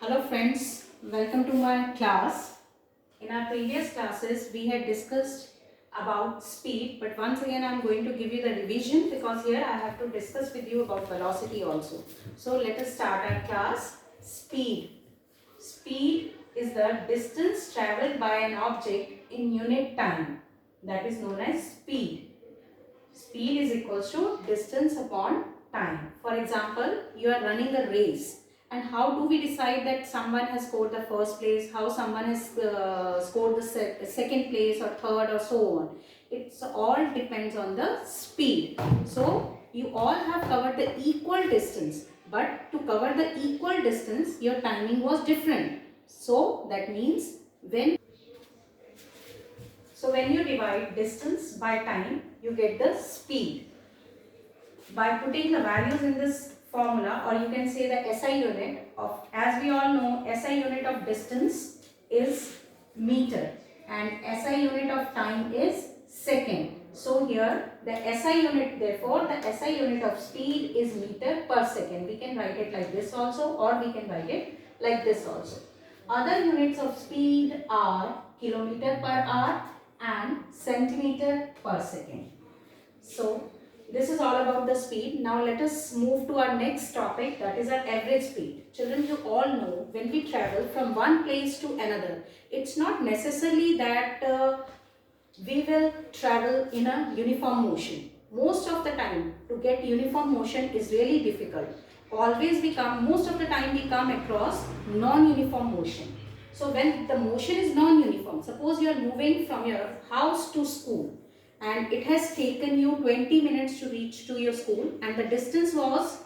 Hello friends, welcome to my class. In our previous classes we had discussed about speed, but once again I am going to give you the revision because here I have to discuss with you about velocity also. So let us start our class. Speed. Speed is the distance travelled by an object in unit time, that is known as speed. Speed is equals to distance upon time. For example, you are running a race, and how do we decide that someone has scored the first place, how someone has scored the second place or third or so on. It's all depends on the speed. So you all have covered the equal distance, but to cover the equal distance your timing was different. So that means when you divide distance by time, you get the speed. By putting the values in this formula, or you can say the SI unit of, as we all know, SI unit of distance is meter and SI unit of time is second. So here the SI unit, therefore the SI unit of speed is meter per second. We can write it like this also, or we can write it like this also. Other units of speed are kilometer per hour and centimeter per second. So this is all about the speed. Now let us move to our next topic, that is our average speed. Children, you all know when we travel from one place to another, it's not necessarily that we will travel in a uniform motion. Most of the time to get uniform motion is really difficult. Most of the time we come across non-uniform motion. So when the motion is non-uniform, suppose you are moving from your house to school and it has taken you 20 minutes to reach to your school and the distance was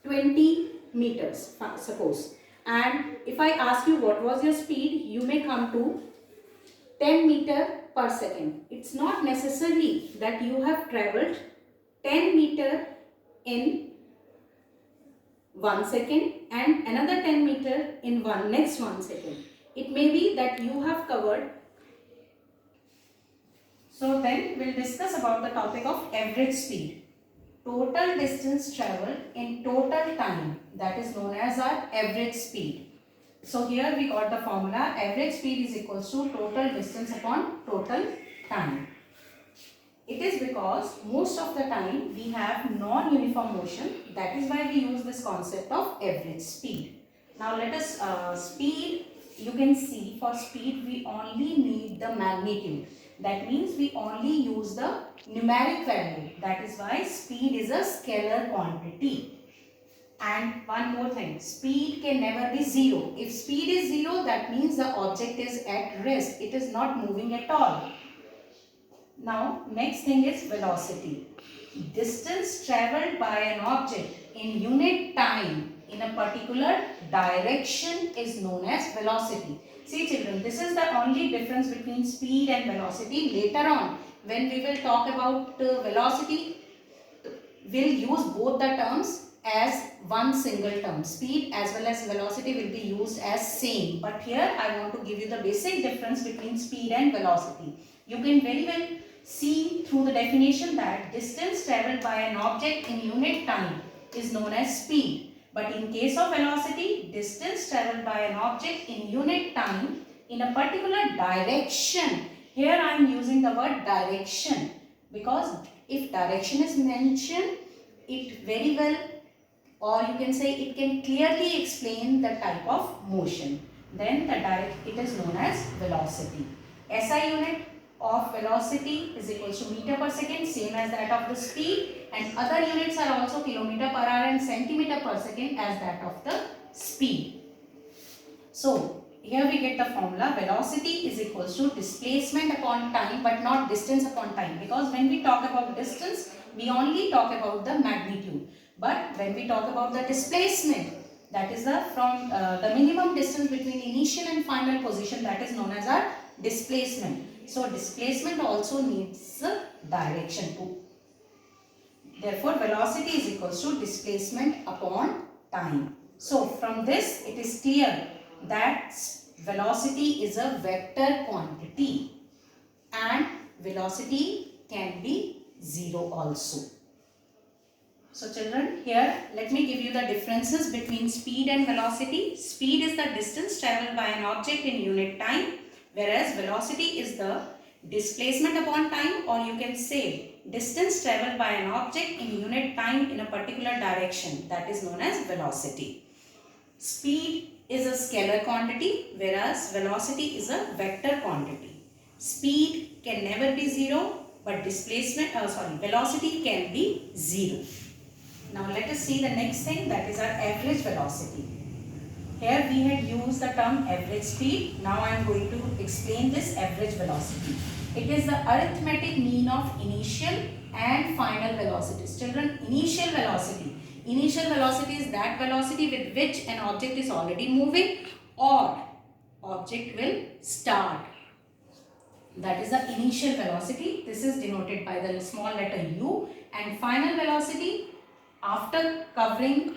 20 meters, suppose. And if I ask you what was your speed, you may come to 10 meter per second. It's not necessarily that you have traveled 10 meter in 1 second and another 10 meter in next 1 second. It may be that you have covered. So then we'll discuss about the topic of average speed. Total distance travelled in total time, that is known as our average speed. So here we got the formula, average speed is equals to total distance upon total time. It is because most of the time we have non-uniform motion, that is why we use this concept of average speed. Now let us speed, you can see for speed we only need the magnitude. That means we only use the numeric value. That is why speed is a scalar quantity. And one more thing, speed can never be zero. If speed is zero, that means the object is at rest. It is not moving at all. Now, next thing is velocity. Distance travelled by an object in unit time in a particular direction is known as velocity. See children, this is the only difference between speed and velocity. Later on, when we will talk about velocity, we'll use both the terms as one single term. Speed as well as velocity will be used as same. But here I want to give you the basic difference between speed and velocity. You can very well see through the definition that distance travelled by an object in unit time is known as speed. But in case of velocity, distance travelled by an object in unit time in a particular direction. Here I am using the word direction because if direction is mentioned, it very well, or you can say it can clearly explain the type of motion. Then it is known as velocity. SI unit of velocity is equals to meter per second, same as that of the speed, and other units are also kilometer per hour and centimeter per second as that of the speed. So here we get the formula, velocity is equals to displacement upon time but not distance upon time, because when we talk about distance we only talk about the magnitude, but when we talk about the displacement, that is from the minimum distance between initial and final position, that is known as our displacement. So displacement also needs direction too. Therefore velocity is equals to displacement upon time. So from this it is clear that velocity is a vector quantity and velocity can be zero also. So children, here let me give you the differences between speed and velocity. Speed is the distance traveled by an object in unit time, whereas velocity is the displacement upon time, or you can say distance traveled by an object in unit time in a particular direction, that is known as velocity. Speed is a scalar quantity, whereas velocity is a vector quantity. Speed can never be zero, but velocity can be zero. Now let us see the next thing, that is our average velocity. Here we had used the term average speed. Now I am going to explain this average velocity. It is the arithmetic mean of initial and final velocities. Children, initial velocity. Initial velocity is that velocity with which an object is already moving or object will start. That is the initial velocity. This is denoted by the small letter u. And final velocity, after covering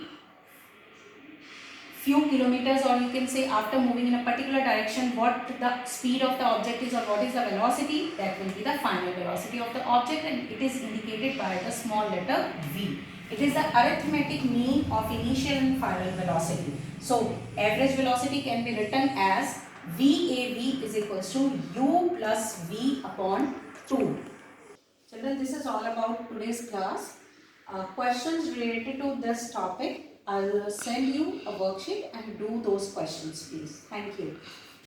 few kilometers, or you can say after moving in a particular direction, what the speed of the object is or what is the velocity, that will be the final velocity of the object, and it is indicated by the small letter v. It is the arithmetic mean of initial and final velocity. So average velocity can be written as VAV is equals to u plus v upon 2. Children, this is all about today's class. Questions related to this topic, I will send you a worksheet and do those questions, please. Thank you.